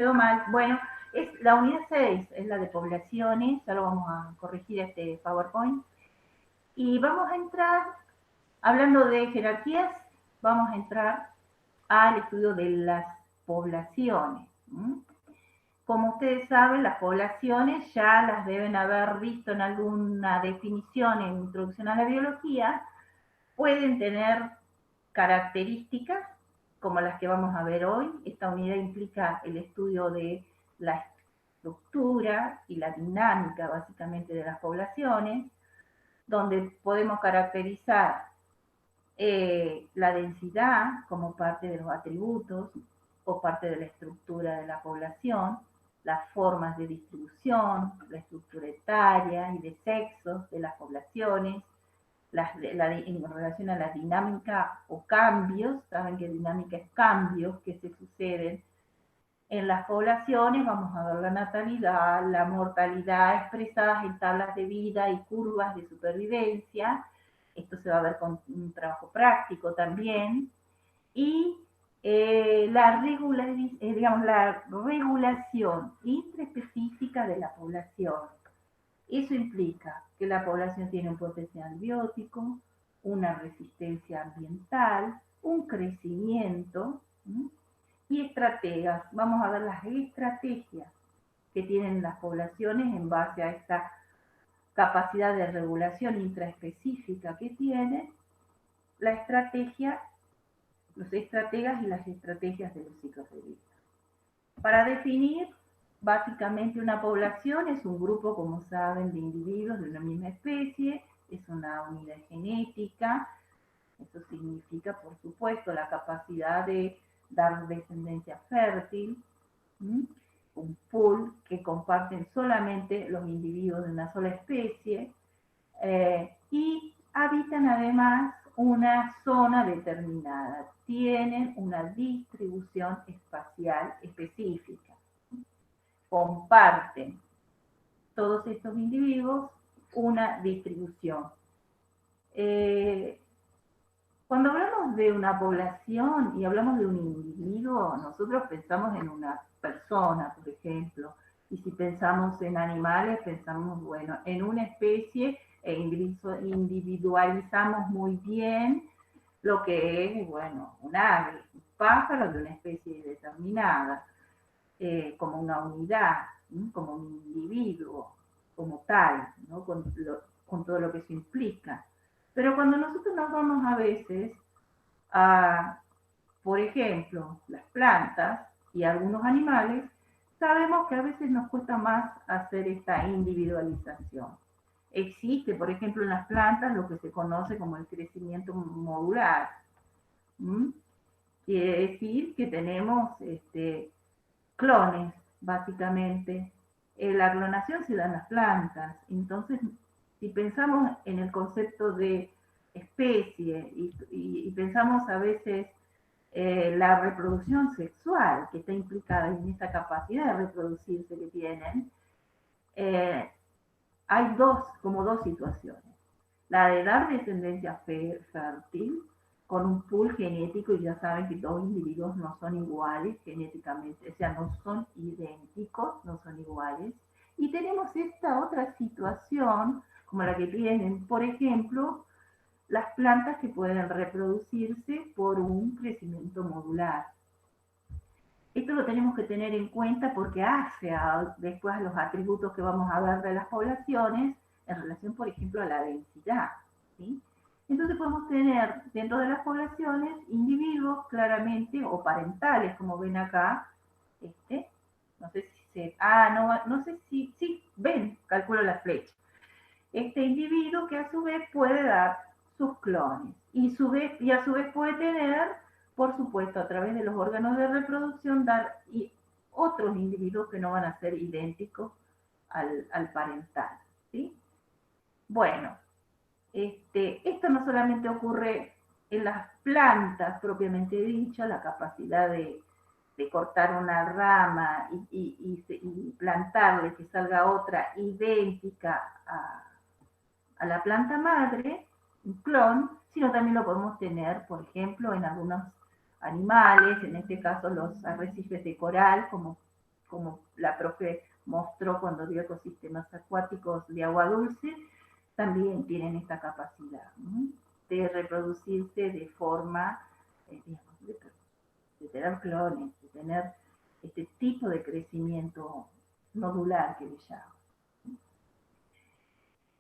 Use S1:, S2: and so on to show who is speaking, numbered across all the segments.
S1: quedó mal. Bueno, es la unidad 6, es la de poblaciones, ya lo vamos a corregir este PowerPoint. Y vamos a entrar, hablando de jerarquías, vamos a entrar al estudio de las poblaciones. Como ustedes saben, las poblaciones ya las deben haber visto en alguna definición en Introducción a la Biología, pueden tener características como las que vamos a ver hoy. Esta unidad implica el estudio de la estructura y la dinámica básicamente de las poblaciones, donde podemos caracterizar la densidad como parte de los atributos o parte de la estructura de la población, las formas de distribución, la estructura etaria y de sexos de las poblaciones, en relación a la dinámica o cambios, saben que dinámica es cambios que se suceden en las poblaciones. Vamos a ver la natalidad, la mortalidad expresadas en tablas de vida y curvas de supervivencia. Esto se va a ver con un trabajo práctico también. Y la regulación intraespecífica de la población. Eso implica que la población tiene un potencial biótico, una resistencia ambiental, un crecimiento y estrategias. Vamos a ver las estrategias que tienen las poblaciones en base a esta capacidad de regulación intraespecífica que tienen, la estrategia, los estrategas y las estrategias de los ciclos de vida. Para definir, básicamente una población es un grupo, como saben, de individuos de una misma especie, es una unidad genética. Eso significa, por supuesto, la capacidad de dar descendencia fértil, un pool que comparten solamente los individuos de una sola especie, y habitan además una zona determinada, tienen una distribución espacial específica, comparten todos estos individuos una distribución. Cuando hablamos de una población y hablamos de un individuo, nosotros pensamos en una persona, por ejemplo, y si pensamos en animales, pensamos, bueno, en una especie e individualizamos muy bien lo que es, bueno, un ave, un pájaro de una especie determinada, como una unidad, como un individuo, como tal, ¿no? Con todo lo que eso implica. Pero cuando nosotros nos vamos a veces a, por ejemplo, las plantas y algunos animales, sabemos que a veces nos cuesta más hacer esta individualización. Existe, por ejemplo, en las plantas lo que se conoce como el crecimiento modular. Quiere decir que tenemos clones, básicamente. La clonación se da en las plantas. Entonces, si pensamos en el concepto de especie y pensamos a veces la reproducción sexual que está implicada en esta capacidad de reproducirse que tienen, hay como dos situaciones. La de dar descendencia fértil con un pool genético, y ya saben que dos individuos no son iguales genéticamente, o sea, no son idénticos, no son iguales. Y tenemos esta otra situación, como la que tienen, por ejemplo, las plantas que pueden reproducirse por un crecimiento modular. Esto lo tenemos que tener en cuenta porque hace después a los atributos que vamos a ver de las poblaciones en relación, por ejemplo, a la densidad, ¿sí? Entonces podemos tener dentro de las poblaciones individuos claramente o parentales, como ven acá. No sé si se... no sé si... Sí, ven, calculo la flecha. Este individuo que a su vez puede dar sus clones y a su vez puede tener, por supuesto, a través de los órganos de reproducción, dar otros individuos que no van a ser idénticos al parental, ¿sí? Bueno, esto no solamente ocurre en las plantas propiamente dicho, la capacidad de cortar una rama y plantarle que salga otra idéntica a la planta madre, un clon, sino también lo podemos tener, por ejemplo, en algunos animales, en este caso los arrecifes de coral, como como la profe mostró cuando dio ecosistemas acuáticos de agua dulce, también tienen esta capacidad, ¿no?, de reproducirse de forma, digamos, de tener clones, de tener este tipo de crecimiento nodular que le llaman.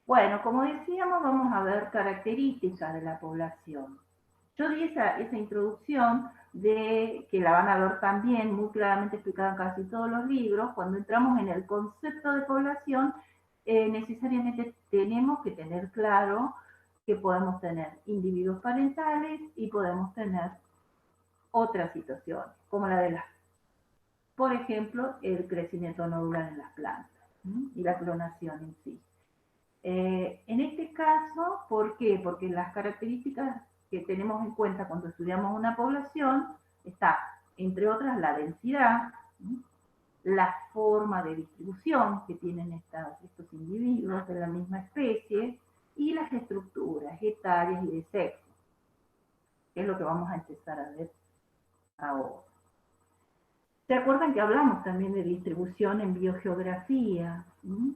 S1: Bueno, como decíamos, vamos a ver características de la población. Yo di esa introducción de que la van a ver también muy claramente explicada en casi todos los libros. Cuando entramos en el concepto de población, necesariamente tenemos que tener claro que podemos tener individuos parentales y podemos tener otras situaciones, como la de las, por ejemplo, el crecimiento nodular en las plantas, ¿sí?, y la clonación en sí. En este caso, ¿por qué? Porque las características que tenemos en cuenta cuando estudiamos una población está, entre otras, la densidad, ¿sí?, la forma de distribución que tienen estos individuos de la misma especie y las estructuras etarias y de sexo, que es lo que vamos a empezar a ver ahora. ¿Se acuerdan que hablamos también de distribución en biogeografía?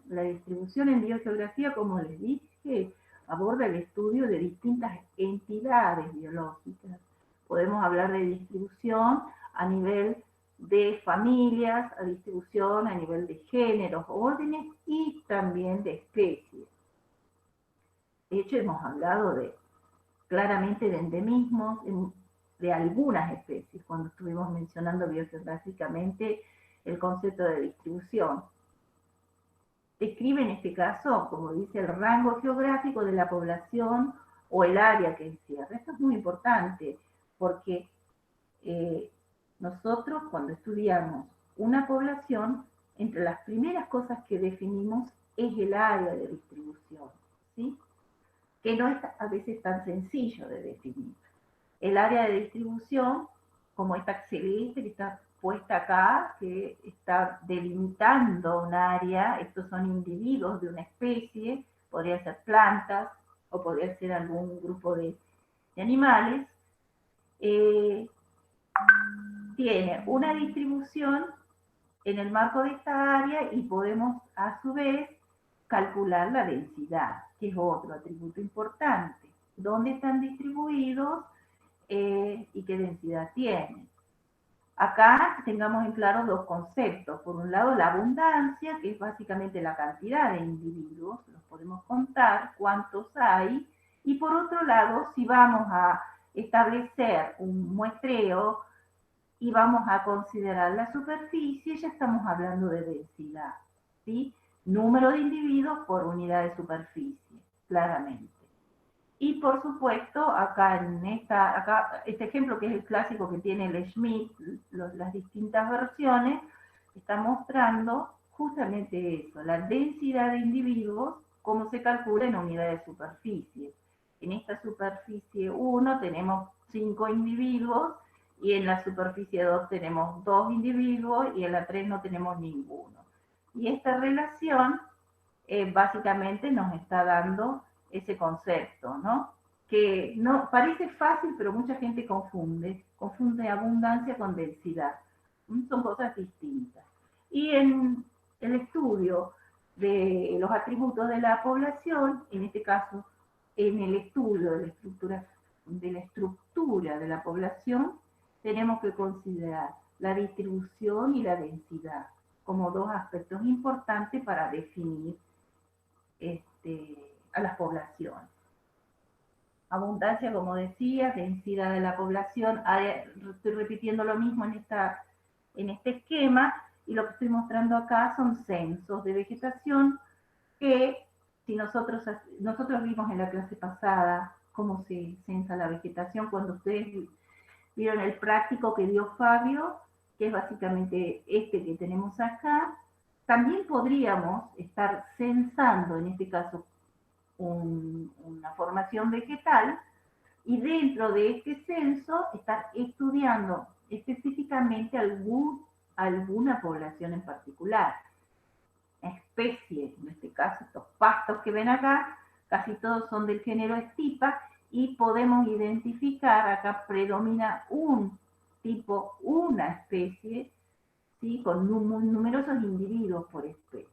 S1: La distribución en biogeografía, como les dije, aborda el estudio de distintas entidades biológicas. Podemos hablar de distribución a nivel de familias, a distribución a nivel de géneros, órdenes y también de especies. De hecho, hemos hablado claramente de endemismos de algunas especies, cuando estuvimos mencionando biogeográficamente el concepto de distribución. Describe en este caso, como dice, el rango geográfico de la población o el área que encierra. Esto es muy importante porque nosotros cuando estudiamos una población, entre las primeras cosas que definimos es el área de distribución, ¿sí?, que no es a veces tan sencillo de definir. El área de distribución, como esta celeste que está puesta acá, que está delimitando un área, estos son individuos de una especie, podría ser plantas o podría ser algún grupo de animales, tiene una distribución en el marco de esta área y podemos a su vez calcular la densidad, que es otro atributo importante. ¿Dónde están distribuidos y qué densidad tienen? Acá tengamos en claro dos conceptos. Por un lado, la abundancia, que es básicamente la cantidad de individuos, los podemos contar, cuántos hay. Y por otro lado, si vamos a establecer un muestreo y vamos a considerar la superficie, ya estamos hablando de densidad, ¿sí? Número de individuos por unidad de superficie, claramente. Y por supuesto, acá este ejemplo que es el clásico que tiene el Schmidt, las distintas versiones, está mostrando justamente eso, la densidad de individuos, cómo se calcula en unidad de superficie. En esta superficie 1 tenemos 5 individuos, y en la superficie 2 tenemos 2 individuos, y en la 3 no tenemos ninguno. Y esta relación básicamente nos está dando ese concepto, ¿no? Que no parece fácil, pero mucha gente confunde abundancia con densidad. Son cosas distintas. Y en el estudio de los atributos de la población, en este caso, en el estudio de la estructura de la población, tenemos que considerar la distribución y la densidad como dos aspectos importantes para definir a las poblaciones. Abundancia, como decía, densidad de la población. Estoy repitiendo lo mismo en este esquema, y lo que estoy mostrando acá son censos de vegetación que, si nosotros vimos en la clase pasada cómo se censa la vegetación, cuando ustedes vieron el práctico que dio Fabio, que es básicamente este que tenemos acá, también podríamos estar censando, en este caso, una formación vegetal, y dentro de este censo estar estudiando específicamente alguna población en particular, especie, en este caso estos pastos que ven acá, casi todos son del género Stipa, y podemos identificar, acá predomina un tipo, una especie, ¿sí? Con numerosos individuos por especie.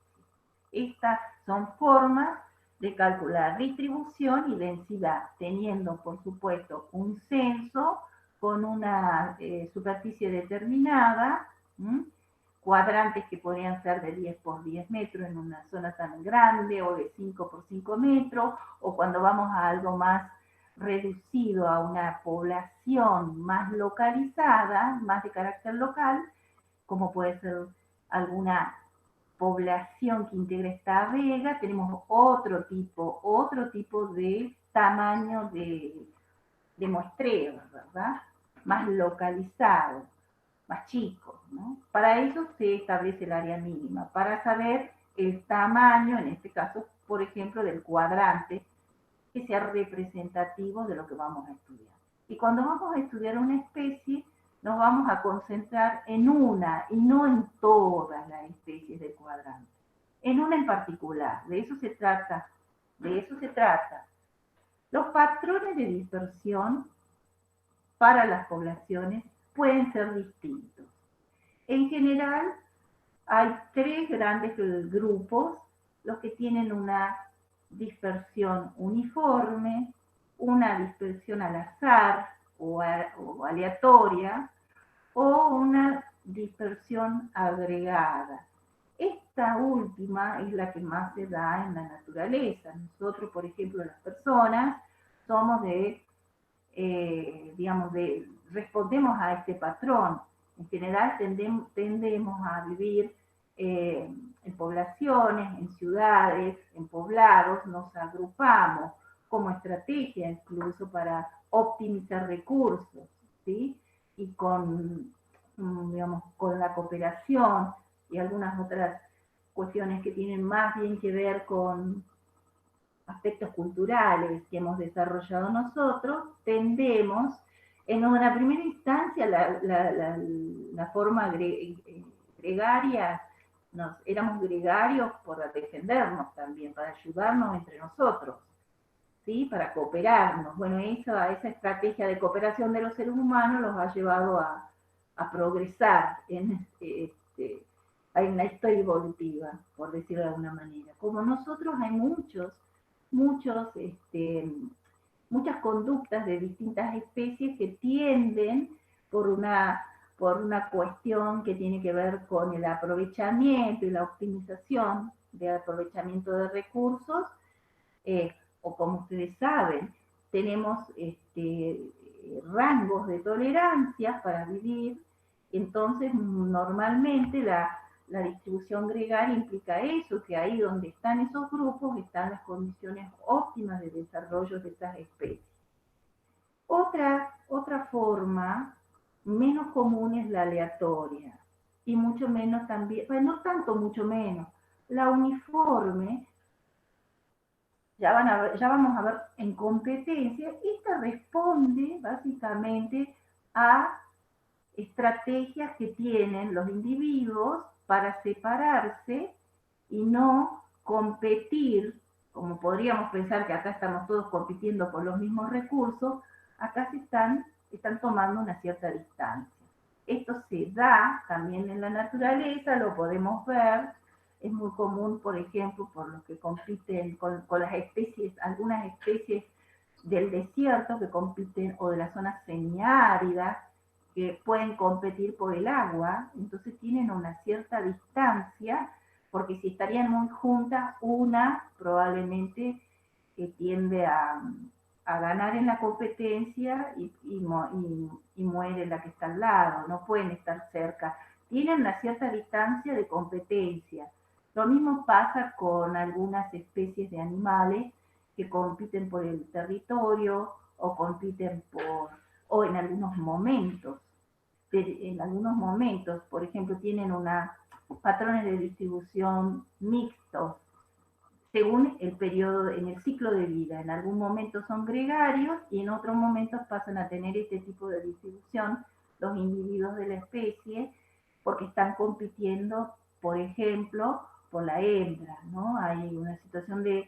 S1: Estas son formas de calcular distribución y densidad, teniendo, por supuesto, un censo con una superficie determinada, cuadrantes que podrían ser de 10 por 10 metros en una zona tan grande, o de 5 por 5 metros, o cuando vamos a algo más reducido, a una población más localizada, más de carácter local, como puede ser alguna población que integra esta vega, tenemos otro tipo de tamaño de muestreo, ¿verdad? Más localizado, más chico, ¿no? Para eso se establece el área mínima, para saber el tamaño, en este caso, por ejemplo, del cuadrante, que sea representativo de lo que vamos a estudiar. Y cuando vamos a estudiar una especie, nos vamos a concentrar en una y no en todas las especies del cuadrante, en una en particular. De eso se trata. Los patrones de dispersión para las poblaciones pueden ser distintos. En general, hay tres grandes grupos: los que tienen una dispersión uniforme, una dispersión al azar o aleatoria, o una dispersión agregada. Esta última es la que más se da en la naturaleza. Nosotros, por ejemplo, las personas, somos respondemos a este patrón. En general tendemos a vivir en poblaciones, en ciudades, en poblados, nos agrupamos como estrategia incluso para optimizar recursos, ¿sí? Y con la cooperación y algunas otras cuestiones que tienen más bien que ver con aspectos culturales que hemos desarrollado nosotros, tendemos, en una primera instancia, la forma gregaria, éramos gregarios por defendernos también, para ayudarnos entre nosotros, ¿sí? Para cooperarnos. Bueno, esa estrategia de cooperación de los seres humanos los ha llevado a progresar en la historia evolutiva, por decirlo de alguna manera. Como nosotros, hay muchas conductas de distintas especies que tienden por una cuestión que tiene que ver con el aprovechamiento y la optimización del aprovechamiento de recursos, o como ustedes saben, tenemos rangos de tolerancia para vivir. Entonces, normalmente la distribución gregaria implica eso, que ahí donde están esos grupos están las condiciones óptimas de desarrollo de esas especies. Otra forma menos común es la aleatoria, y mucho menos también, bueno, no tanto mucho menos, la uniforme. Ya vamos a ver en competencia. Esta responde básicamente a estrategias que tienen los individuos para separarse y no competir, como podríamos pensar que acá estamos todos compitiendo por los mismos recursos. Acá están tomando una cierta distancia. Esto se da también en la naturaleza, lo podemos ver. Es muy común, por ejemplo, por los que compiten con las especies, algunas especies del desierto que compiten, o de las zonas semiáridas, que pueden competir por el agua. Entonces tienen una cierta distancia, porque si estarían muy juntas, una probablemente tiende a ganar en la competencia y muere la que está al lado. No pueden estar cerca. Tienen una cierta distancia de competencia. Lo mismo pasa con algunas especies de animales que compiten por el territorio, o compiten o en algunos momentos, por ejemplo, tienen patrones de distribución mixtos según el periodo, en el ciclo de vida. En algún momento son gregarios y en otros momentos pasan a tener este tipo de distribución los individuos de la especie, porque están compitiendo, por ejemplo, por la hembra, ¿no? Hay una situación de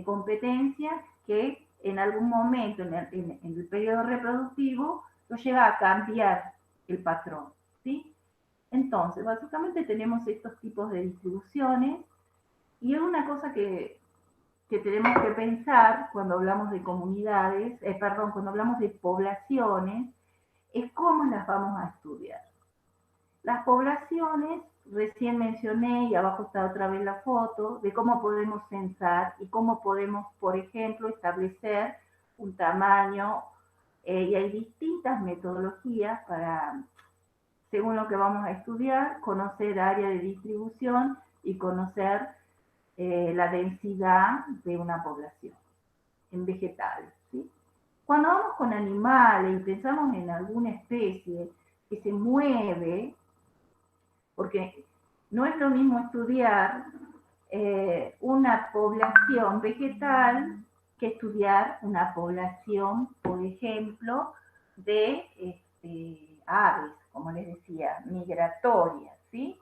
S1: competencia que en algún momento en el periodo reproductivo lo lleva a cambiar el patrón, ¿sí? Entonces, básicamente tenemos estos tipos de distribuciones y es una cosa que tenemos que pensar cuando hablamos de comunidades, perdón, cuando hablamos de poblaciones, es cómo las vamos a estudiar. Las poblaciones, recién mencioné, y abajo está otra vez la foto, de cómo podemos censar y cómo podemos, por ejemplo, establecer un tamaño, y hay distintas metodologías para, según lo que vamos a estudiar, conocer área de distribución y conocer la densidad de una población en vegetales. ¿Sí? Cuando vamos con animales y pensamos en alguna especie que se mueve, porque no es lo mismo estudiar una población vegetal que estudiar una población, por ejemplo, de aves, como les decía, migratorias, ¿sí?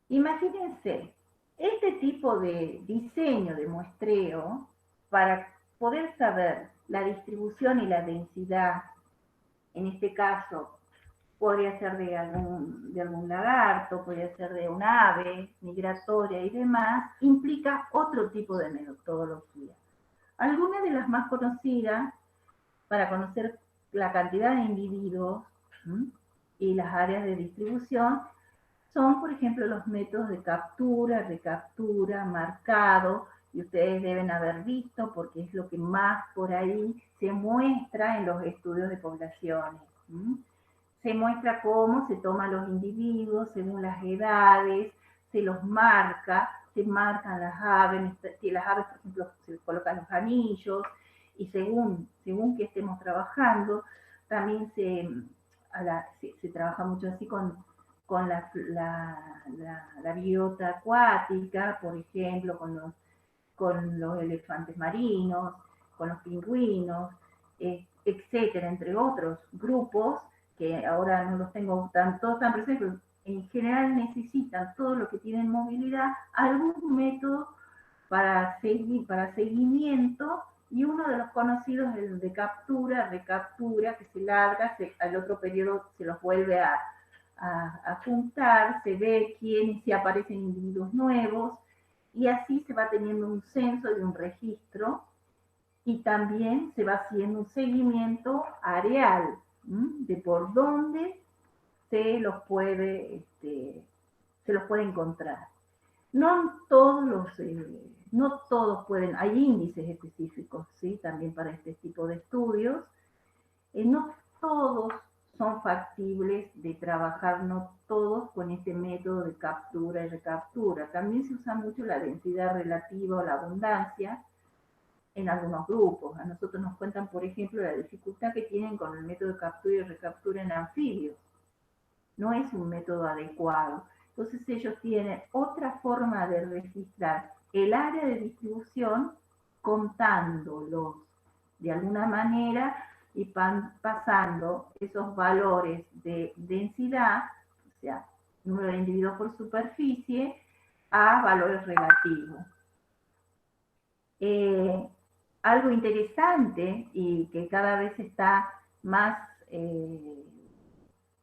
S1: Imagínense, este tipo de diseño de muestreo, para poder saber la distribución y la densidad, en este caso, podría ser de algún lagarto, podría ser de un ave migratoria y demás, implica otro tipo de metodología. Algunas de las más conocidas para conocer la cantidad de individuos y las áreas de distribución son, por ejemplo, los métodos de captura, recaptura, marcado, y ustedes deben haber visto porque es lo que más por ahí se muestra en los estudios de poblaciones. Se muestra cómo se toman los individuos según las edades, se los marca, se marcan las aves, por ejemplo, se colocan los anillos, y según que estemos trabajando, también se trabaja mucho así con la biota acuática, por ejemplo, con los elefantes marinos, con los pingüinos, etcétera, entre otros grupos que ahora no los tengo todos tan presentes, pero en general necesitan todo lo que tienen movilidad, algún método para seguimiento, y uno de los conocidos es el de captura, recaptura, que se larga, al otro periodo se los vuelve a juntar, se ve quiénes, si aparecen individuos nuevos, y así se va teniendo un censo y un registro, y también se va haciendo un seguimiento areal de por dónde se los puede encontrar. No todos pueden, hay índices específicos, ¿sí? También para este tipo de estudios. No todos son factibles de trabajar, no todos con este método de captura y recaptura. También se usa mucho la densidad relativa o la abundancia en algunos grupos. A nosotros nos cuentan, por ejemplo, la dificultad que tienen con el método de captura y recaptura en anfibios. No es un método adecuado. Entonces ellos tienen otra forma de registrar el área de distribución contándolos de alguna manera y pasando esos valores de densidad, o sea, número de individuos por superficie, a valores relativos. Algo interesante y que cada vez está más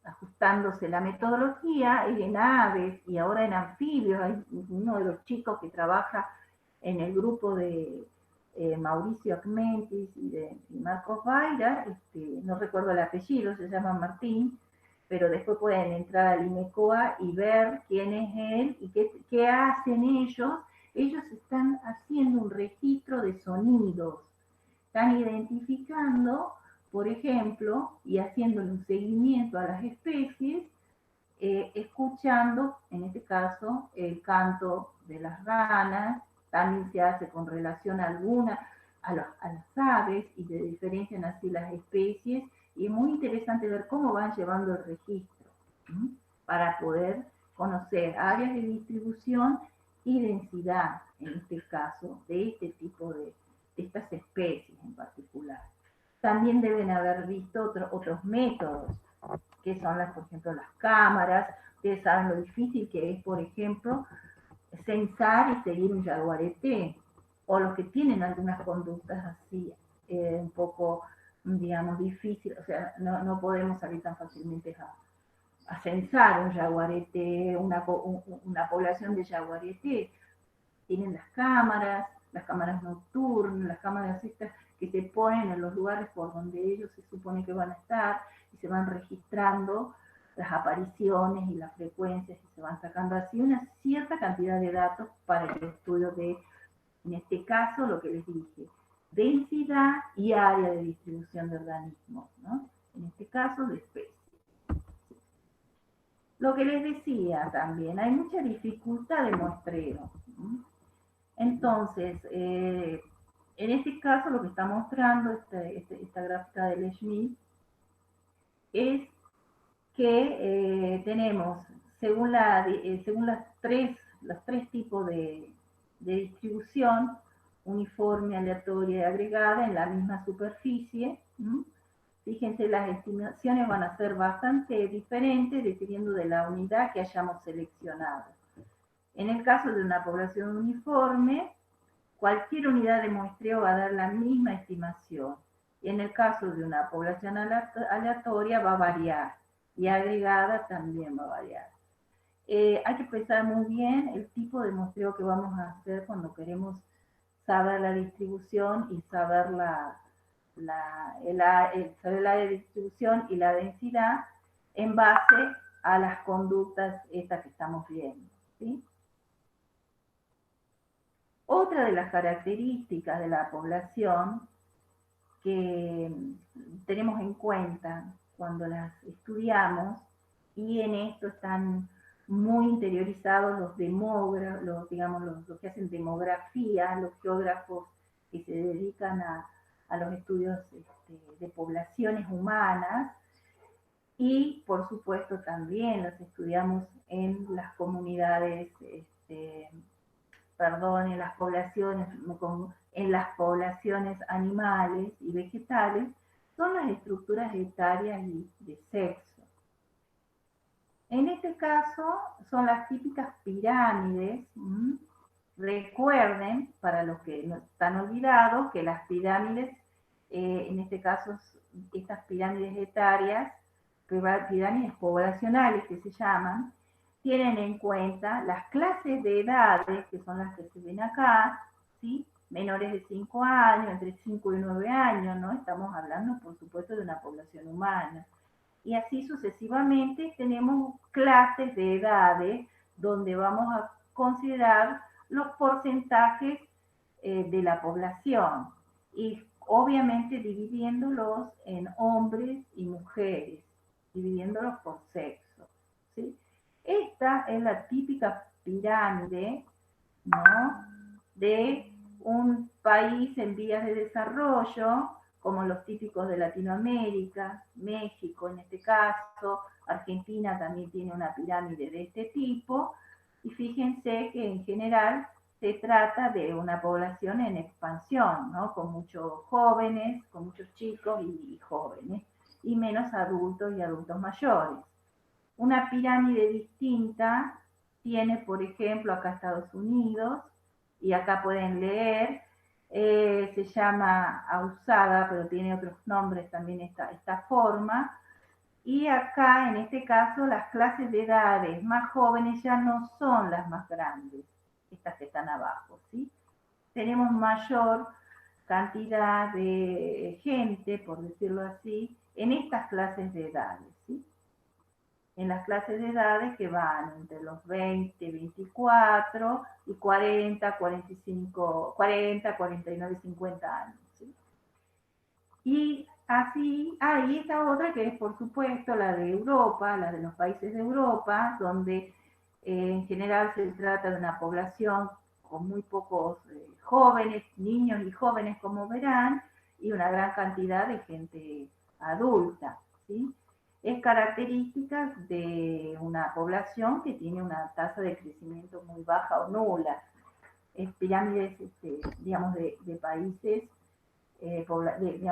S1: ajustándose la metodología es en aves y ahora en anfibios. Hay uno de los chicos que trabaja en el grupo de Mauricio Acmentis y Marcos Baira, no recuerdo el apellido, se llama Martín, pero después pueden entrar al INECOA y ver quién es él y qué hacen ellos. Ellos están haciendo un registro de sonidos, están identificando, por ejemplo, y haciéndole un seguimiento a las especies, escuchando, en este caso, el canto de las ranas. También se hace con relación alguna a las aves y se diferencian así las especies, y es muy interesante ver cómo van llevando el registro para poder conocer áreas de distribución y densidad, en este caso, de este tipo de estas especies en particular. También deben haber visto otros métodos, que son, por ejemplo, las cámaras. Ustedes saben lo difícil que es, por ejemplo, censar y seguir un jaguarete, o los que tienen algunas conductas así, un poco digamos, difícil, o sea, no podemos salir tan fácilmente a censar un yaguareté, una población de yaguareté. Tienen las cámaras nocturnas, las cámaras estas que se ponen en los lugares por donde ellos se supone que van a estar y se van registrando las apariciones y las frecuencias y se van sacando así una cierta cantidad de datos para el estudio de, en este caso, lo que les dije, densidad y área de distribución de organismos, ¿no? En este caso, de especies. Lo que les decía también, hay mucha dificultad de muestreo. ¿No? Entonces, en este caso lo que está mostrando esta gráfica de Leschmidt es que tenemos, según los tres tipos de distribución, uniforme, aleatoria y agregada en la misma superficie. ¿Mm? Fíjense, las estimaciones van a ser bastante diferentes dependiendo de la unidad que hayamos seleccionado. En el caso de una población uniforme, cualquier unidad de muestreo va a dar la misma estimación. Y en el caso de una población aleatoria va a variar. Y agregada también va a variar. Hay que pensar muy bien el tipo de muestreo que vamos a hacer cuando queremos saber la distribución y saber saber la distribución y la densidad en base a las conductas estas que estamos viendo. ¿Sí? Otra de las características de la población que tenemos en cuenta cuando las estudiamos, y en esto están muy interiorizados los demógrafos, los que hacen demografía, los geógrafos que se dedican a los estudios de poblaciones humanas, y por supuesto también las estudiamos en las comunidades, en las poblaciones animales y vegetales, son las estructuras etarias y de sexo. En este caso son las típicas pirámides. Recuerden, para los que no están olvidados, que las pirámides, en este caso, estas pirámides etarias, pirámides poblacionales que se llaman, tienen en cuenta las clases de edades, que son las que se ven acá, ¿sí? Menores de 5 años, entre 5 y 9 años, ¿no? Estamos hablando, por supuesto, de una población humana. Y así sucesivamente tenemos clases de edades donde vamos a considerar los porcentajes de la población y obviamente dividiéndolos en hombres y mujeres, dividiéndolos por sexo. ¿Sí? Esta es la típica pirámide, ¿no?, de un país en vías de desarrollo, como los típicos de Latinoamérica, México en este caso, Argentina también tiene una pirámide de este tipo, y fíjense que en general se trata de una población en expansión, ¿no? Con muchos jóvenes, con muchos chicos y jóvenes, y menos adultos y adultos mayores. Una pirámide distinta tiene, por ejemplo, acá Estados Unidos, y acá pueden leer, se llama Ausada, pero tiene otros nombres también esta forma. Y acá, en este caso, las clases de edades más jóvenes ya no son las más grandes, estas que están abajo, ¿sí? Tenemos mayor cantidad de gente, por decirlo así, en estas clases de edades, ¿sí? En las clases de edades que van entre los 20, 24 y 40, 45, 40, 49, 50 años. ¿Sí? Y así, hay esta otra que es, por supuesto, la de Europa, la de los países de Europa, donde en general se trata de una población con muy pocos jóvenes, niños y jóvenes, como verán, y una gran cantidad de gente adulta, ¿sí? Es característica de una población que tiene una tasa de crecimiento muy baja o nula. Es pirámides, digamos, de países, de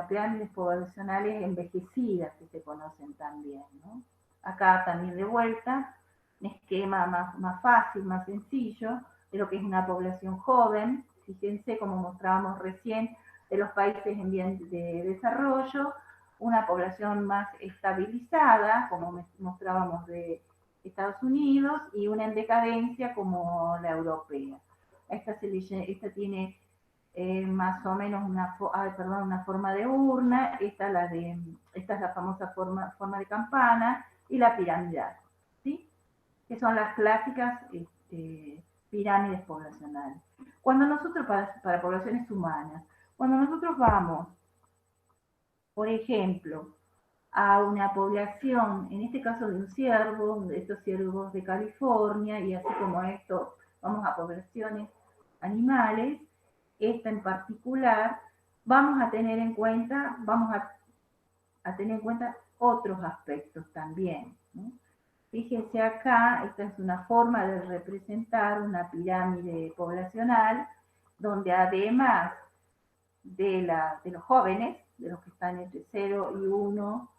S1: pirámides poblacionales envejecidas que se conocen también, ¿no? Acá también de vuelta, un esquema más fácil, más sencillo, de lo que es una población joven. Fíjense, como mostrábamos recién, de los países en bien de desarrollo, una población más estabilizada, como mostrábamos de Estados Unidos, y una en decadencia como la europea. Esta tiene más o menos una forma de urna, esta es la famosa forma de campana y la piramidal, ¿sí? Que son las clásicas pirámides poblacionales. Cuando nosotros, para poblaciones humanas, cuando nosotros vamos, por ejemplo, a una población, en este caso de un ciervo, de estos ciervos de California, y así como esto, vamos a poblaciones animales, esta en particular, vamos a tener en cuenta, tener en cuenta otros aspectos también, ¿no? Fíjense acá, esta es una forma de representar una pirámide poblacional, donde además de los jóvenes, de los que están entre 0 y 1,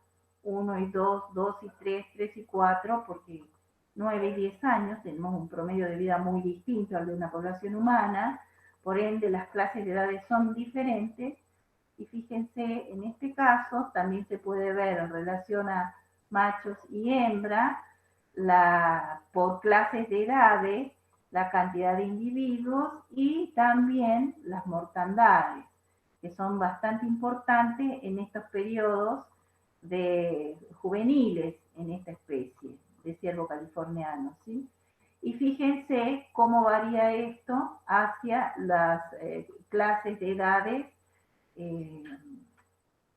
S1: 1 y 2, 2 y 3, 3 y 4, porque 9 y 10 años tenemos un promedio de vida muy distinto al de una población humana, por ende las clases de edades son diferentes, y fíjense, en este caso también se puede ver en relación a machos y hembras, por clases de edades, la cantidad de individuos y también las mortandades, que son bastante importantes en estos periodos de juveniles en esta especie de ciervo californiano, ¿sí? Y fíjense cómo varía esto hacia las clases de edades eh,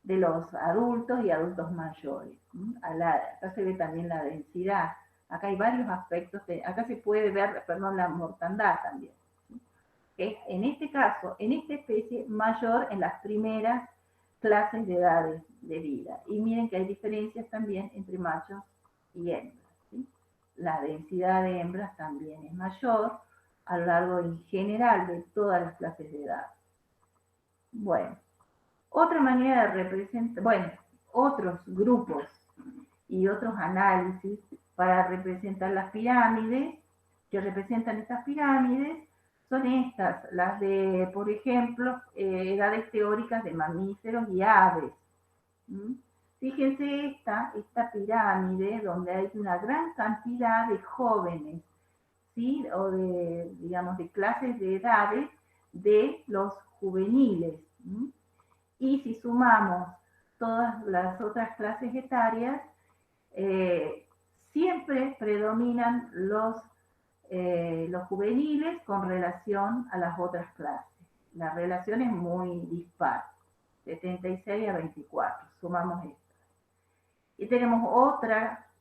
S1: de los adultos y adultos mayores. Acá se ve también la densidad. Acá hay varios aspectos. Acá se puede ver, perdón, la mortandad también. Es, en este caso, en esta especie, mayor en las primeras clases de edades de vida. Y miren que hay diferencias también entre machos y hembras, ¿sí? La densidad de hembras también es mayor a lo largo en general de todas las clases de edad. Bueno, otra manera de representar, bueno, otros grupos y otros análisis para representar las pirámides, que representan estas pirámides, son estas, las de, por ejemplo, edades teóricas de mamíferos y aves. ¿Mm? Fíjense esta pirámide donde hay una gran cantidad de jóvenes, ¿sí? O de, digamos, de clases de edades de los juveniles. ¿Mm? Y si sumamos todas las otras clases etarias, siempre predominan los juveniles con relación a las otras clases. La relación es muy dispar, 76 a 24, sumamos esto. Y tenemos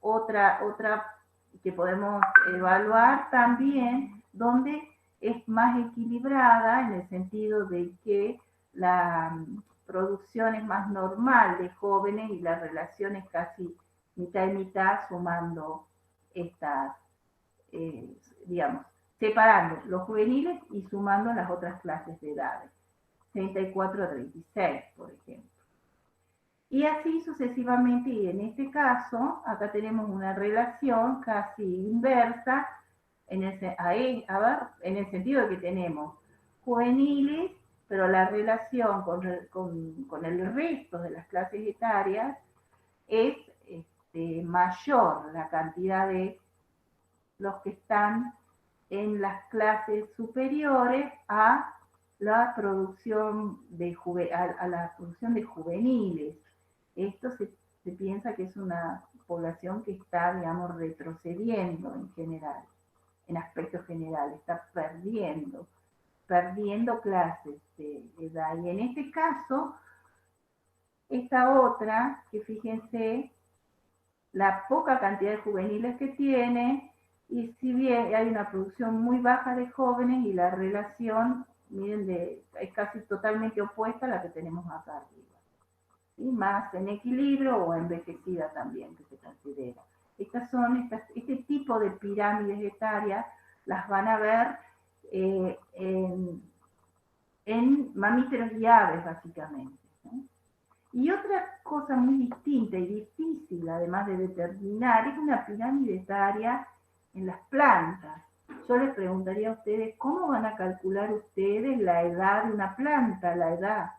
S1: otra que podemos evaluar también, donde es más equilibrada en el sentido de que la producción es más normal de jóvenes y la relación es casi mitad y mitad, sumando estas, digamos, separando los juveniles y sumando las otras clases de edades, 34 a 36, por ejemplo. Y así sucesivamente, y en este caso, acá tenemos una relación casi inversa, en el sentido de que tenemos juveniles, pero la relación con el resto de las clases etarias es mayor la cantidad de los que están en las clases superiores a la producción a la producción de juveniles. Esto se piensa que es una población que está, digamos, retrocediendo en general, en aspectos generales, está perdiendo clases de edad. Y en este caso, esta otra, que fíjense la poca cantidad de juveniles que tiene, y si bien hay una producción muy baja de jóvenes y la relación, miren, es casi totalmente opuesta a la que tenemos acá arriba. ¿Sí? Más en equilibrio o envejecida también, que se considera. Este tipo de pirámides etarias las van a ver en mamíferos y aves, básicamente, ¿no? Y otra cosa muy distinta y difícil, además de determinar, es una pirámide etaria en las plantas. Yo les preguntaría a ustedes, ¿cómo van a calcular ustedes la edad de una planta, la edad?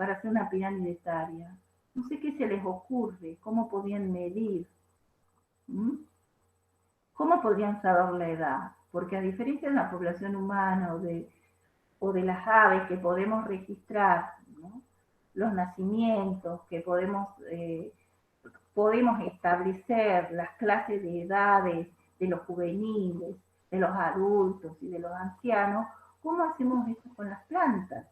S1: para hacer una pirámide etaria? No sé qué se les ocurre, cómo podían medir, ¿Mm? ¿Cómo podrían saber la edad? Porque a diferencia de la población humana o de las aves que podemos registrar, ¿no? Los nacimientos, que podemos establecer las clases de edades de los juveniles, de los adultos y de los ancianos, ¿cómo hacemos esto con las plantas?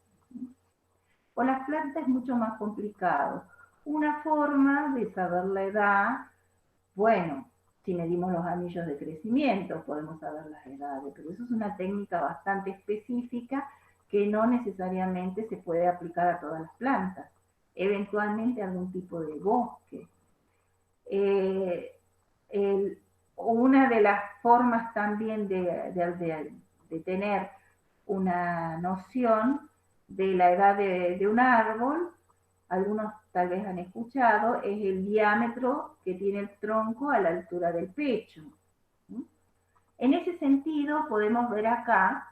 S1: Con las plantas es mucho más complicado. Una forma de saber la edad, bueno, si medimos los anillos de crecimiento podemos saber las edades, pero eso es una técnica bastante específica que no necesariamente se puede aplicar a todas las plantas. Eventualmente algún tipo de bosque. Eh, una de las formas también de tener una noción de la edad de un árbol, algunos tal vez han escuchado, es el diámetro que tiene el tronco a la altura del pecho. En ese sentido, podemos ver acá,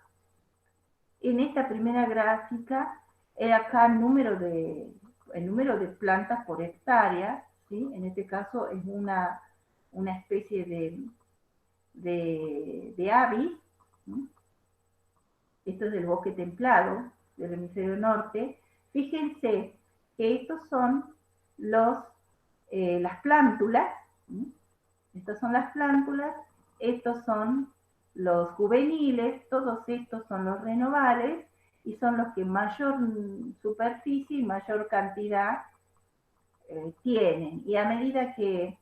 S1: en esta primera gráfica, acá el número de plantas por hectárea, ¿sí? En este caso es una especie de avis, ¿sí? Esto es del bosque templado del hemisferio norte. Fíjense que estos son las plántulas, ¿sí? Estas son las plántulas, estos son los juveniles, todos estos son los renovales y son los que mayor superficie y mayor cantidad tienen. Y a medida que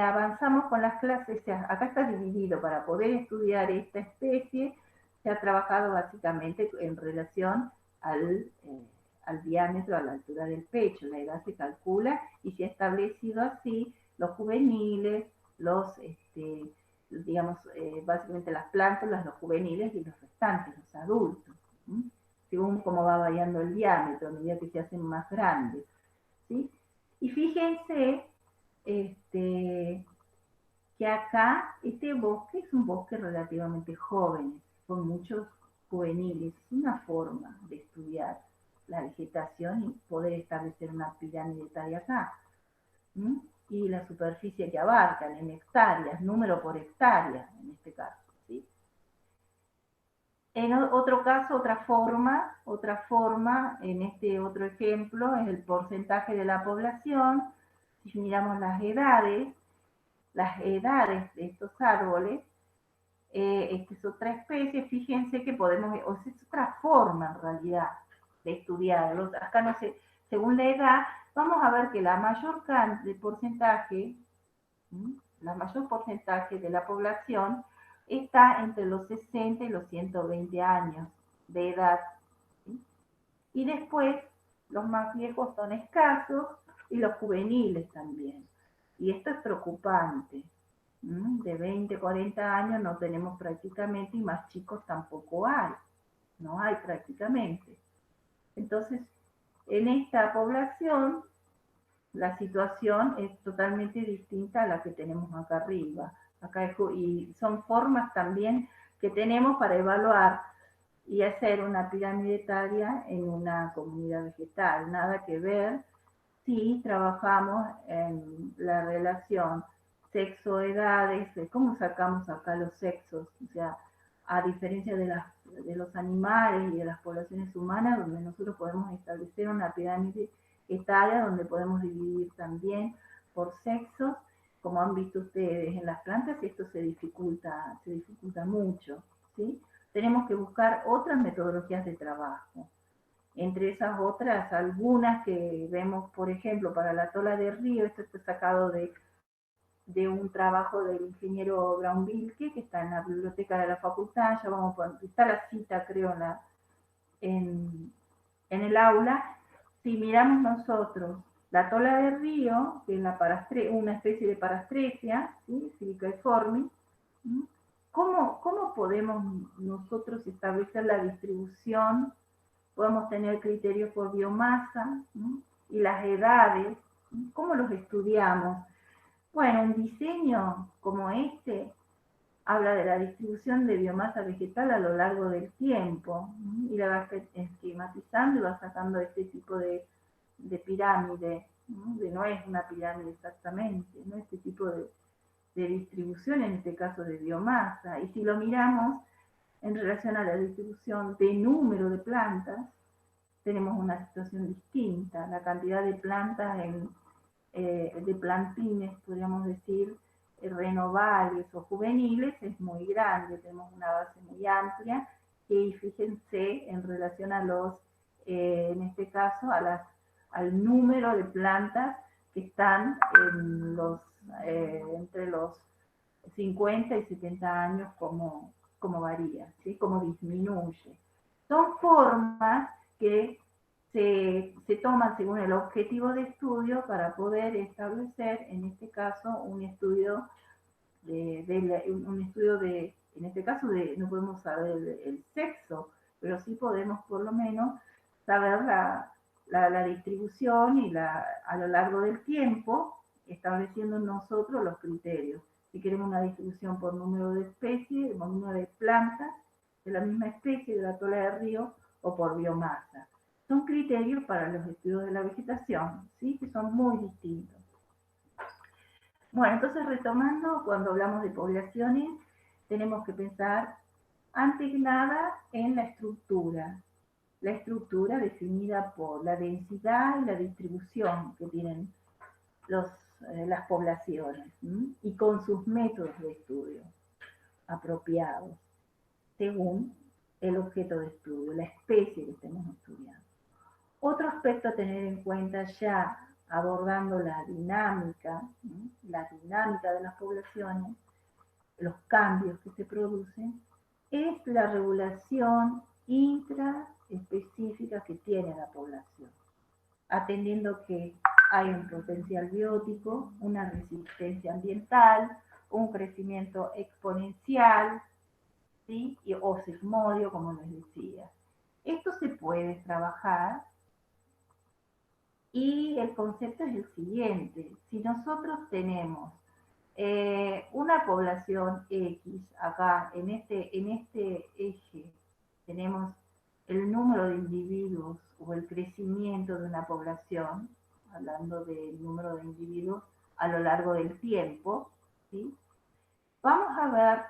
S1: avanzamos con las clases, acá está dividido para poder estudiar esta especie, se ha trabajado básicamente en relación al diámetro, a la altura del pecho, la edad se calcula y se ha establecido así los juveniles, digamos, básicamente las plántulas, los juveniles y los restantes, los adultos, ¿sí? Según cómo va variando el diámetro, a medida que se hacen más grandes, ¿sí? Y fíjense que acá este bosque es un bosque relativamente joven, con muchos juveniles. Es una forma de estudiar la vegetación y poder establecer una pirámide etaria acá. ¿Mm? Y la superficie que abarcan en hectáreas, número por hectárea en este caso. ¿Sí? En otro caso, otra forma, en este otro ejemplo, es el porcentaje de la población. Si miramos las edades de estos árboles, esta es otra especie, fíjense que podemos, o sea, es otra forma en realidad de estudiarlos. Acá no sé, según la edad, vamos a ver que la mayor porcentaje de la población está entre los 60 y los 120 años de edad. ¿Sí? Y después, los más viejos son escasos y los juveniles también. Y esto es preocupante. De 20, 40 años no tenemos prácticamente y más chicos tampoco hay. No hay prácticamente. Entonces, en esta población, la situación es totalmente distinta a la que tenemos acá arriba. Y son formas también que tenemos para evaluar y hacer una pirámide etaria en una comunidad vegetal. Nada que ver si trabajamos en la relación sexo-edades, cómo sacamos acá los sexos, o sea, a diferencia de los animales y de las poblaciones humanas, donde nosotros podemos establecer una pirámide etaria, donde podemos dividir también por sexos, como han visto ustedes en las plantas, y esto se dificulta mucho, ¿sí? Tenemos que buscar otras metodologías de trabajo. Entre esas otras, algunas que vemos, por ejemplo, para la tola de río, esto está sacado de un trabajo del ingeniero Braun-Vielke, que está en la biblioteca de la facultad, ya vamos a poner, está la cita, creo, en el aula. Si miramos nosotros la tola de río, que es una especie de parastresia, ¿sí? Silicoiforme, ¿cómo podemos nosotros establecer la distribución? Podemos tener criterios por biomasa, ¿no? Y las edades, ¿cómo los estudiamos? Bueno, un diseño como este habla de la distribución de biomasa vegetal a lo largo del tiempo, y la va esquematizando y va sacando este tipo de pirámide, no es una pirámide exactamente, ¿no? Este tipo de distribución, en este caso de biomasa. Y si lo miramos en relación a la distribución de número de plantas, tenemos una situación distinta. La cantidad de plantas de plantines, podríamos decir, renovales o juveniles es muy grande, tenemos una base muy amplia, y fíjense en relación a los, en este caso, al número de plantas que están en entre los 50 y 70 años, como varía, ¿sí? Como disminuye. Son formas que se toman según el objetivo de estudio para poder establecer, en este caso, un estudio en este caso, no podemos saber el sexo, pero sí podemos por lo menos saber la distribución y a lo largo del tiempo, estableciendo nosotros los criterios. Si queremos una distribución por número de especies, por número de plantas de la misma especie, de la tola de río, o por biomasa. Son criterios para los estudios de la vegetación, ¿sí? Que son muy distintos. Bueno, entonces retomando, cuando hablamos de poblaciones, tenemos que pensar antes que nada en la estructura definida por la densidad y la distribución que tienen las poblaciones, y con sus métodos de estudio apropiados, según el objeto de estudio, la especie que estemos estudiando. Otro aspecto a tener en cuenta, ya abordando la dinámica de las poblaciones, los cambios que se producen, es la regulación intraespecífica que tiene la población, atendiendo que hay un potencial biótico, una resistencia ambiental, un crecimiento exponencial, ¿sí? O sigmodio, como les decía. Esto se puede trabajar, y el concepto es el siguiente: si nosotros tenemos una población X, acá en este eje tenemos el número de individuos o el crecimiento de una población, hablando del número de individuos a lo largo del tiempo, ¿sí? Vamos a ver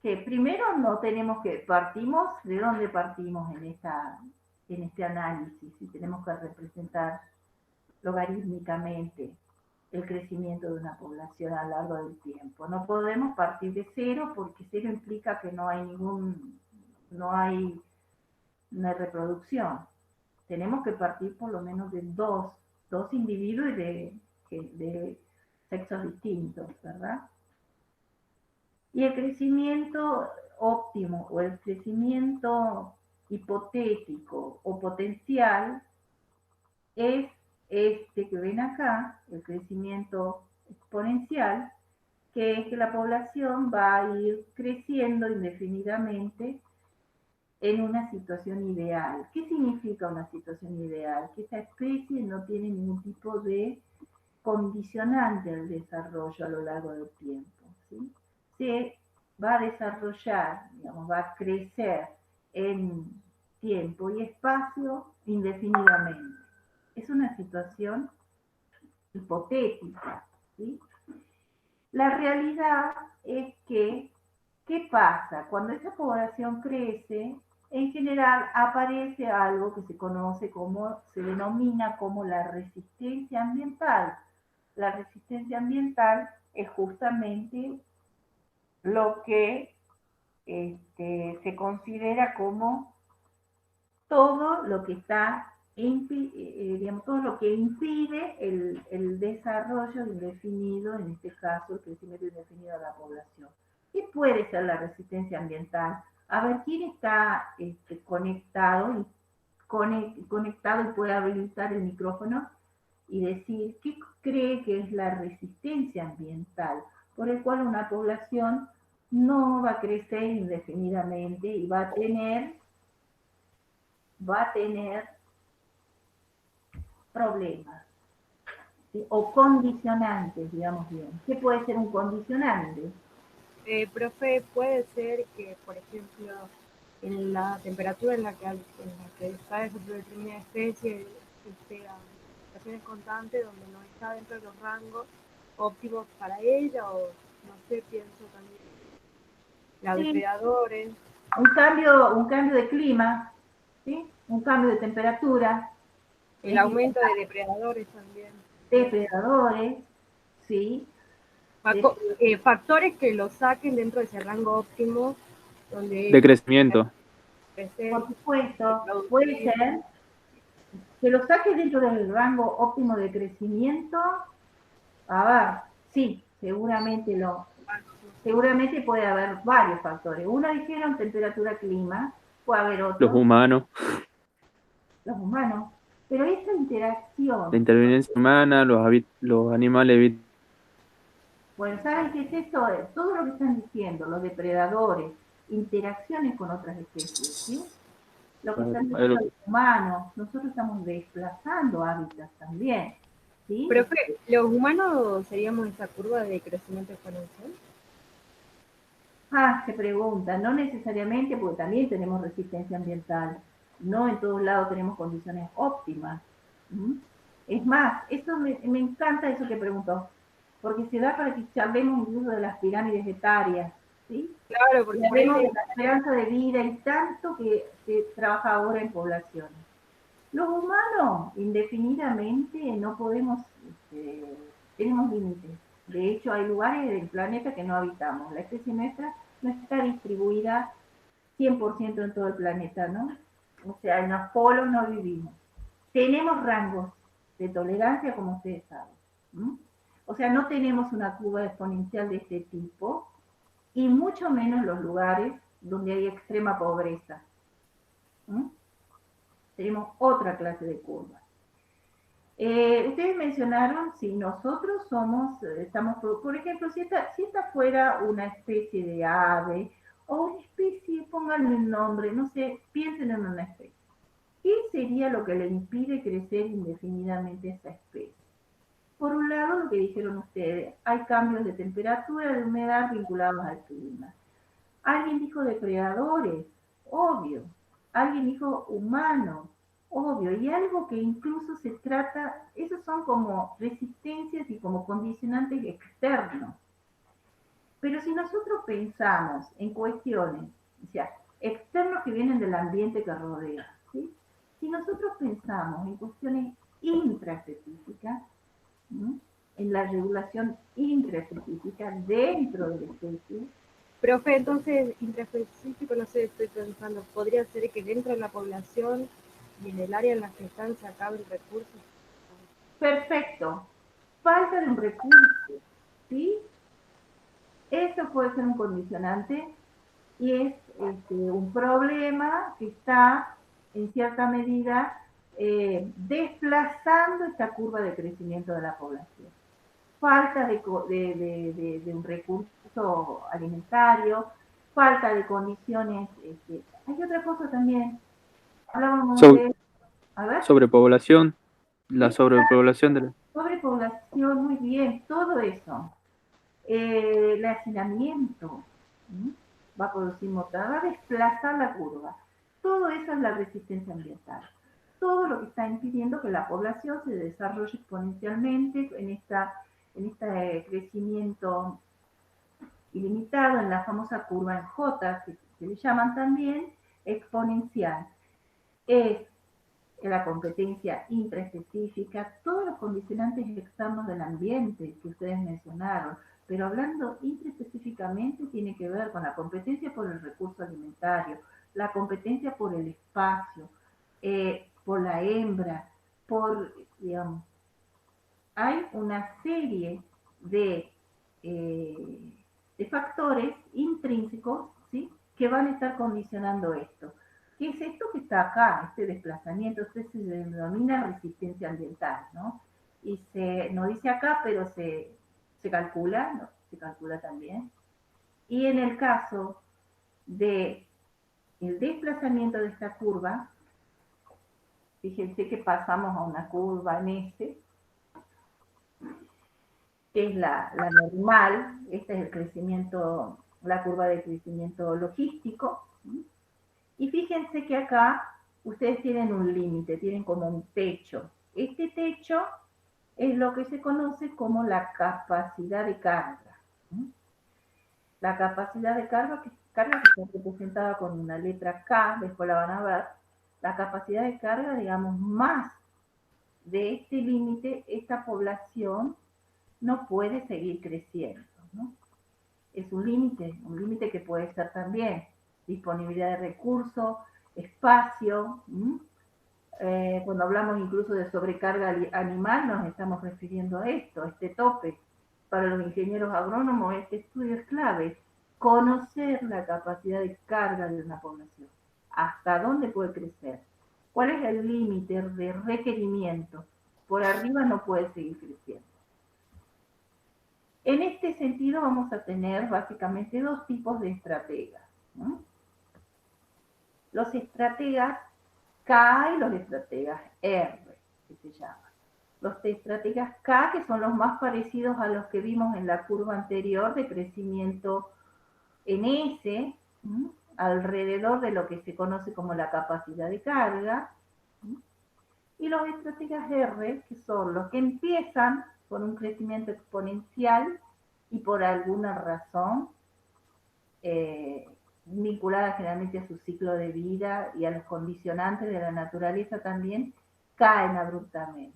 S1: que primero no tenemos que, ¿de dónde partimos en este análisis? Y tenemos que representar logarítmicamente el crecimiento de una población a lo largo del tiempo. No podemos partir de cero, porque cero implica que no hay una reproducción. Tenemos que partir por lo menos de dos individuos de sexos distintos, ¿verdad? Y el crecimiento óptimo o el crecimiento hipotético o potencial es este que ven acá, el crecimiento exponencial, que es que la población va a ir creciendo indefinidamente en una situación ideal. ¿Qué significa una situación ideal? Que esa especie no tiene ningún tipo de condicionante al desarrollo a lo largo del tiempo, ¿sí? Se va a desarrollar, digamos, va a crecer en tiempo y espacio indefinidamente. Es una situación hipotética, ¿sí? La realidad es que, ¿qué pasa? Cuando esa población crece, en general aparece algo que se denomina como la resistencia ambiental. La resistencia ambiental es justamente lo que se considera como todo lo que está, digamos, todo lo que impide el desarrollo indefinido, en este caso el crecimiento indefinido de la población. ¿Qué puede ser la resistencia ambiental? A ver, ¿quién está conectado y puede habilitar el micrófono y decir qué cree que es la resistencia ambiental, por el cual una población no va a crecer indefinidamente y va a tener problemas, ¿sí? O condicionantes, digamos bien. ¿Qué puede ser un condicionante?
S2: Profe, puede ser que, por ejemplo, en la temperatura en la que está esa determinada especie esté a situaciones constantes donde no está dentro de los rangos óptimos para ella, o no sé, pienso también la
S1: Sí,
S2: depredadores,
S1: un cambio de clima, ¿sí? Un cambio de temperatura,
S2: el
S1: es
S2: aumento de depredadores también. Puede ser.
S1: depredadores, ¿sí?
S2: Factores que lo saquen dentro de ese rango óptimo donde
S3: de
S2: ella
S3: crecimiento.
S2: puede crecer,
S1: Por supuesto, puede
S2: reproducir.
S1: ser que lo saque dentro del rango óptimo de crecimiento. A ver, sí, seguramente puede haber varios factores. Uno dijeron temperatura, clima, puede haber
S3: Los
S1: otros,
S3: humanos,
S1: los humanos, pero esta
S3: la
S1: interacción,
S3: interveniencia humana, los animales.
S1: bueno, ¿saben qué es esto? Todo lo que están diciendo, los depredadores, interacciones con otras especies, ¿sí? Lo que están diciendo los humanos, nosotros estamos desplazando hábitats también, ¿sí?
S2: Profe, ¿los humanos seríamos esa curva de crecimiento exponencial?
S1: Ah, se pregunta, no necesariamente, porque también tenemos resistencia ambiental, no en todos lados tenemos condiciones óptimas. ¿Mm? Es más, me encanta eso que preguntó, porque se da para que charlemos incluso de las pirámides etarias, ¿sí?
S2: Claro,
S1: Y
S2: porque por ahí
S1: hablemos de la esperanza de vida y tanto que se trabaja ahora en poblaciones. Los humanos, indefinidamente, no podemos, tenemos límites. De hecho, hay lugares del planeta que no habitamos. La especie nuestra no está distribuida 100% en todo el planeta, ¿no? O sea, en los polos no vivimos. Tenemos rangos de tolerancia, como ustedes saben. ¿Mm? O sea, no tenemos una curva exponencial de este tipo, y mucho menos los lugares donde hay extrema pobreza. ¿Mm? Tenemos otra clase de curva. Ustedes mencionaron si nosotros estamos, por ejemplo, si esta fuera una especie de ave o una especie, pónganle un nombre, no sé, piensen en una especie. ¿Qué sería lo que le impide crecer indefinidamente a esa especie? Por un lado, lo que dijeron ustedes, hay cambios de temperatura, de humedad vinculados al clima. Alguien dijo depredadores, obvio. Alguien dijo humanos, obvio. Y algo que incluso se trata, esos son como resistencias y como condicionantes externos. Pero si nosotros pensamos en cuestiones, o sea, externos que vienen del ambiente que rodea, ¿sí? Si nosotros pensamos en cuestiones intraespecíficas, ¿sí? En la regulación intraespecífica dentro de la especie,
S2: profe, entonces, intraespecífico, no sé, estoy pensando, podría ser que dentro de la población y en el área en la que están se acaben recursos.
S1: perfecto. Falta de un recurso, ¿sí? Eso puede ser un condicionante y es un problema que está en cierta medida desplazando esta curva de crecimiento de la población. Falta de un recurso alimentario, falta de condiciones. Hay otra cosa también, hablábamos
S3: So-
S1: de, a ver,
S3: sobrepoblación, la
S1: esta
S3: sobrepoblación de
S1: sobrepoblación, muy bien, todo eso. El hacinamiento, ¿sí? Va a producir mortandad, va a desplazar la curva. Todo eso es la resistencia ambiental. Todo lo que está impidiendo que la población se desarrolle exponencialmente en este crecimiento ilimitado, en la famosa curva en J, que le llaman también exponencial. Es la competencia intraespecífica, todos los condicionantes externos del ambiente que ustedes mencionaron, pero hablando intraespecíficamente tiene que ver con la competencia por el recurso alimentario, la competencia por el espacio, por la hembra, digamos, hay una serie de, eh, de factores intrínsecos, ¿sí? Que van a estar condicionando esto. ¿Qué es esto que está acá, este desplazamiento? Esto se denomina resistencia ambiental, ¿no? Y no dice acá, pero se calcula, ¿no? Se calcula también. Y en el caso de el desplazamiento de esta curva, fíjense que pasamos a una curva en S, que es la normal, este es el crecimiento la curva de crecimiento logístico. Y fíjense que acá ustedes tienen un límite, tienen como un techo. Este techo es lo que se conoce como la capacidad de carga. La capacidad de carga que está representada con una letra K, después la van a ver. La capacidad de carga, digamos, más de este límite, esta población no puede seguir creciendo, ¿no? Es un límite que puede ser también disponibilidad de recursos, espacio. Cuando hablamos incluso de sobrecarga animal, nos estamos refiriendo a esto, a este tope. Para los ingenieros agrónomos, este estudio es clave, conocer la capacidad de carga de una población, hasta dónde puede crecer, cuál es el límite de requerimiento, por arriba no puede seguir creciendo. En este sentido vamos a tener básicamente dos tipos de estrategas, ¿no? Los estrategas K y los estrategas R, que se llaman. Los estrategas K, que son los más parecidos a los que vimos en la curva anterior de crecimiento en S, alrededor de lo que se conoce como la capacidad de carga. Y los estrategas R, que son los que empiezan con un crecimiento exponencial y por alguna razón vinculada generalmente a su ciclo de vida y a los condicionantes de la naturaleza también, caen abruptamente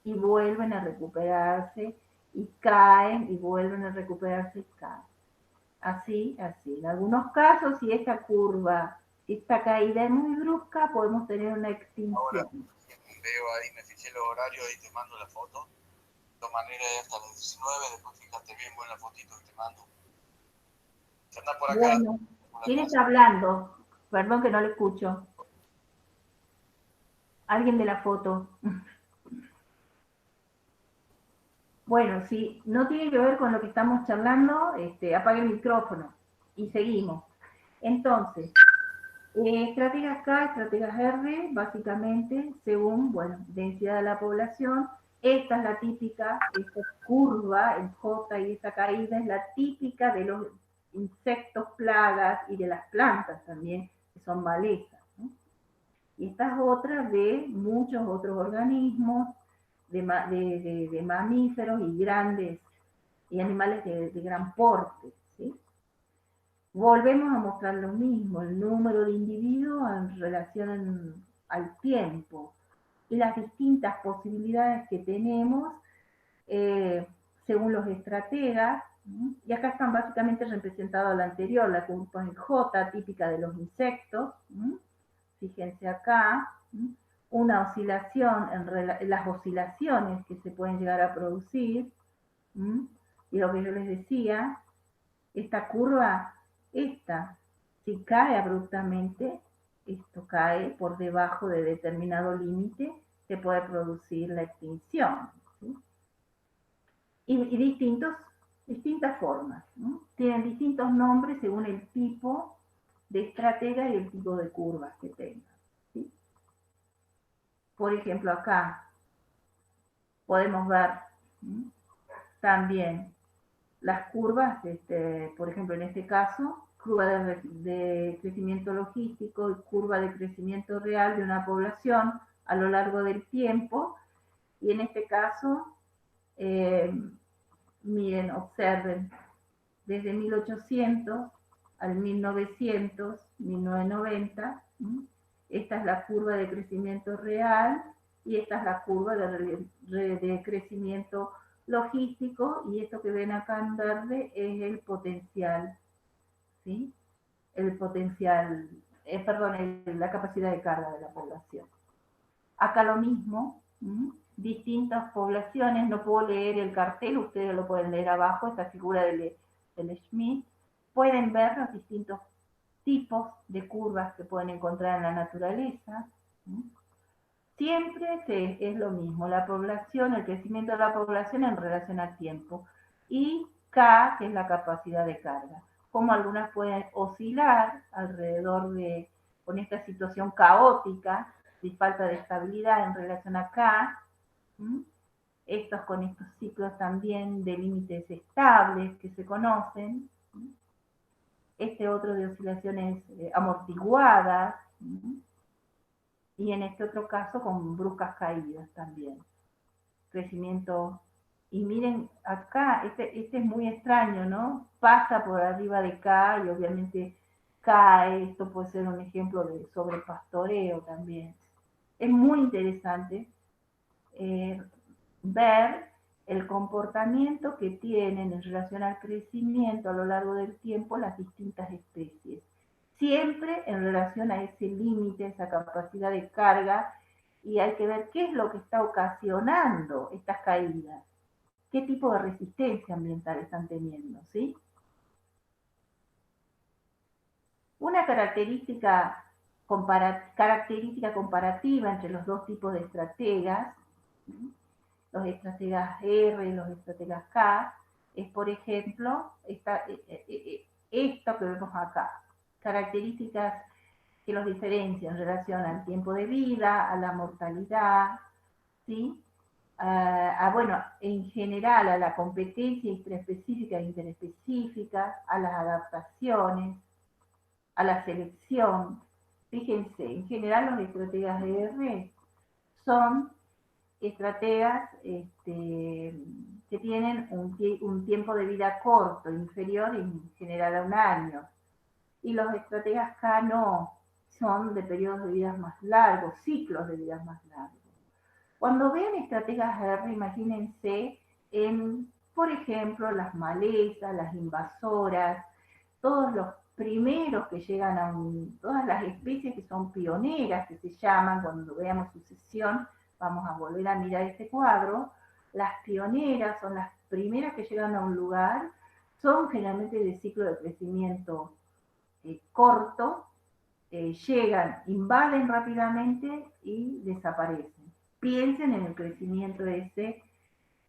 S1: y vuelven a recuperarse y caen y vuelven a recuperarse y caen. Así. En algunos casos, si esta curva, si esta caída es muy brusca, podemos tener una extinción.
S4: Ahora veo ahí, me fijé el horario, ahí te mando la foto. De todas maneras, hasta las 19, después fíjate bien, buena fotito que te mando. Se anda por acá.
S1: Bueno, ¿quién está hablando? Perdón que no lo escucho. Alguien de la foto. Bueno, si no tiene que ver con lo que estamos charlando, apague el micrófono y seguimos. Entonces, estrategias K, estrategias R, básicamente, según, densidad de la población. Esta es la típica, esta curva, el J y esta caída es la típica de los insectos, plagas y de las plantas también, que son malezas, ¿no? Y esta es otra de muchos otros organismos, de mamíferos y grandes, y animales de gran porte, ¿sí? Volvemos a mostrar lo mismo, el número de individuos en relación al tiempo y las distintas posibilidades que tenemos según los estrategas, ¿no? Y acá están básicamente representados la anterior, la curva en J, típica de los insectos, ¿no? Fíjense acá, ¿no? Una oscilación, las oscilaciones que se pueden llegar a producir, ¿no? Y lo que yo les decía, esta curva, si cae abruptamente, esto cae por debajo de determinado límite, se puede producir la extinción, ¿sí? Y distintas formas, ¿no? Tienen distintos nombres según el tipo de estratega y el tipo de curvas que tengan, ¿sí? Por ejemplo, acá podemos ver, ¿sí?, también las curvas, por ejemplo, en este caso, curva de crecimiento logístico y curva de crecimiento real de una población a lo largo del tiempo. Y en este caso, miren, observen, desde 1800 al 1900, 1990, esta es la curva de crecimiento real y esta es la curva de crecimiento logístico, y esto que ven acá en verde es el potencial, ¿sí? El potencial, la capacidad de carga de la población. Acá lo mismo, distintas poblaciones, no puedo leer el cartel, ustedes lo pueden leer abajo, esta figura del Schmidt, pueden ver los distintos tipos de curvas que pueden encontrar en la naturaleza. Siempre es lo mismo, la población, el crecimiento de la población en relación al tiempo. Y K, que es la capacidad de carga. Como algunas pueden oscilar alrededor con esta situación caótica, de falta de estabilidad en relación a K. Estos con estos ciclos también de límites estables que se conocen. este otro de oscilaciones amortiguadas, y en este otro caso con bruscas caídas también. Crecimiento, y miren acá, este es muy extraño, ¿no? Pasa por arriba de K y obviamente cae, esto puede ser un ejemplo de sobrepastoreo también. Es muy interesante ver el comportamiento que tienen en relación al crecimiento a lo largo del tiempo las distintas especies. Siempre en relación a ese límite, esa capacidad de carga, y hay que ver qué es lo que está ocasionando estas caídas, qué tipo de resistencia ambiental están teniendo, ¿sí? Una característica comparativa entre los dos tipos de estrategas, los estrategas R y los estrategas K, es por ejemplo esto que vemos acá, características que los diferencian en relación al tiempo de vida, a la mortalidad, ¿sí? Bueno, en general a la competencia intraespecífica e interespecífica, a las adaptaciones, a la selección. Fíjense, en general los estrategas de R son estrategas que tienen un tiempo de vida corto, inferior en general a un año. Y los estrategas K no, son de periodos de vida más largos, ciclos de vida más largos. Cuando vean estrategas R, imagínense en, por ejemplo, las malezas, las invasoras, todos los primeros que llegan a todas las especies que son pioneras, que se llaman, cuando veamos sucesión, vamos a volver a mirar este cuadro, las pioneras son las primeras que llegan a un lugar, son generalmente de ciclo de crecimiento corto, llegan, invaden rápidamente y desaparecen. Piensen en el crecimiento ese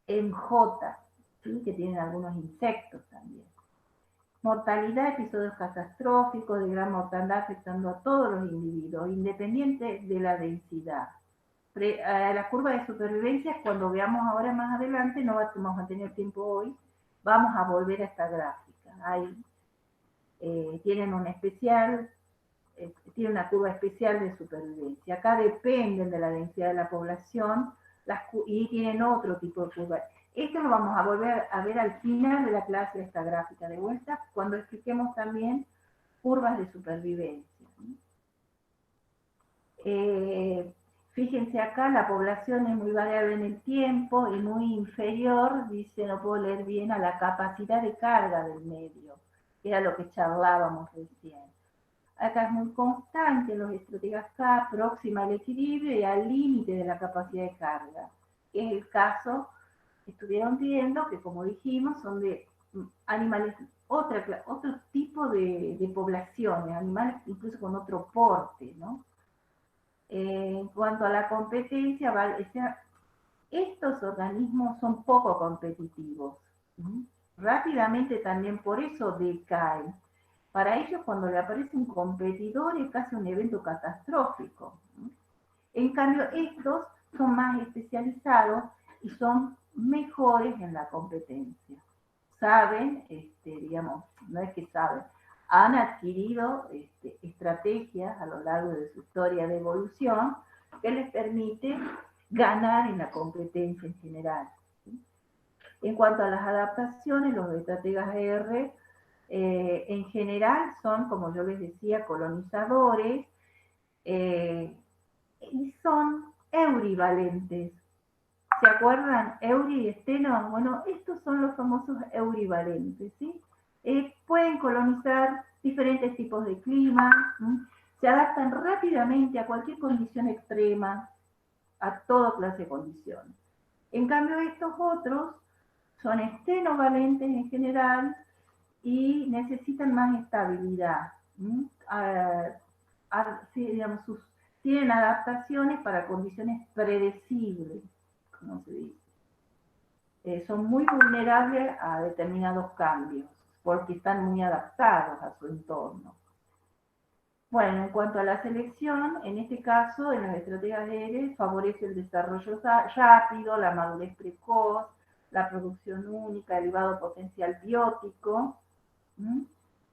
S1: en J, ¿sí? Que tienen algunos insectos también. Mortalidad, episodios catastróficos de gran mortandad afectando a todos los individuos, independiente de la densidad. La curva de supervivencia, cuando veamos ahora más adelante, no vamos a tener tiempo hoy, vamos a volver a esta gráfica. Ahí tienen un especial, tiene una curva especial de supervivencia. Acá dependen de la densidad de la población y tienen otro tipo de curva. Esto lo vamos a volver a ver al final de la clase de esta gráfica de vuelta, cuando expliquemos también curvas de supervivencia. Fíjense acá, la población es muy variable en el tiempo y muy inferior, dice, no puedo leer bien, a la capacidad de carga del medio, que era lo que charlábamos recién. Acá es muy constante, los estrategas K, próxima al equilibrio y al límite de la capacidad de carga, que es el caso que estuvieron viendo, que como dijimos, son de animales, otro tipo de poblaciones, animales incluso con otro porte, ¿no? En cuanto a la competencia, estos organismos son poco competitivos. Rápidamente también por eso decaen. Para ellos, cuando le aparece un competidor, es casi un evento catastrófico. En cambio, estos son más especializados y son mejores en la competencia. Saben, digamos, no es que saben, han adquirido estrategias a lo largo de su historia de evolución que les permite ganar en la competencia en general. En cuanto a las adaptaciones, los estrategas R en general son, como yo les decía, colonizadores y son eurivalentes. ¿Se acuerdan? Euri y esteno. Bueno, estos son los famosos eurivalentes, ¿sí? Pueden colonizar diferentes tipos de clima, se adaptan rápidamente a cualquier condición extrema, a toda clase de condiciones. En cambio, estos otros son estenovalentes en general y necesitan más estabilidad. Digamos, tienen adaptaciones para condiciones predecibles, como se dice. Son muy vulnerables a determinados cambios, porque están muy adaptados a su entorno. Bueno, en cuanto a la selección, en este caso, en las estrategias de R, favorece el desarrollo rápido, la madurez precoz, la producción única, elevado potencial biótico,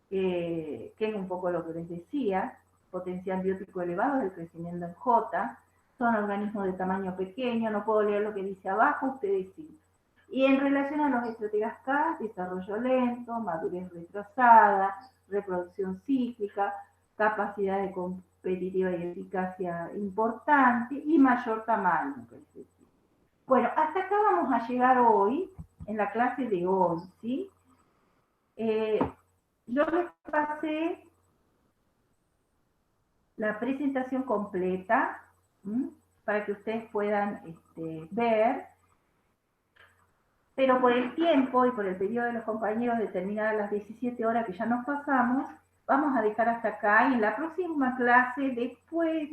S1: que es un poco lo que les decía, potencial biótico elevado del crecimiento en J, son organismos de tamaño pequeño, no puedo leer lo que dice abajo, ustedes sí. Y en relación a los estrategas K, desarrollo lento, madurez retrasada, reproducción cíclica, capacidad de competitiva y eficacia importante y mayor tamaño. Bueno, hasta acá vamos a llegar hoy, en la clase de hoy, ¿sí? Yo les pasé la presentación completa, ¿m? Para que ustedes puedan ver, pero por el tiempo y por el pedido de los compañeros de terminar a las 17 horas que ya nos pasamos, vamos a dejar hasta acá y en la próxima clase, después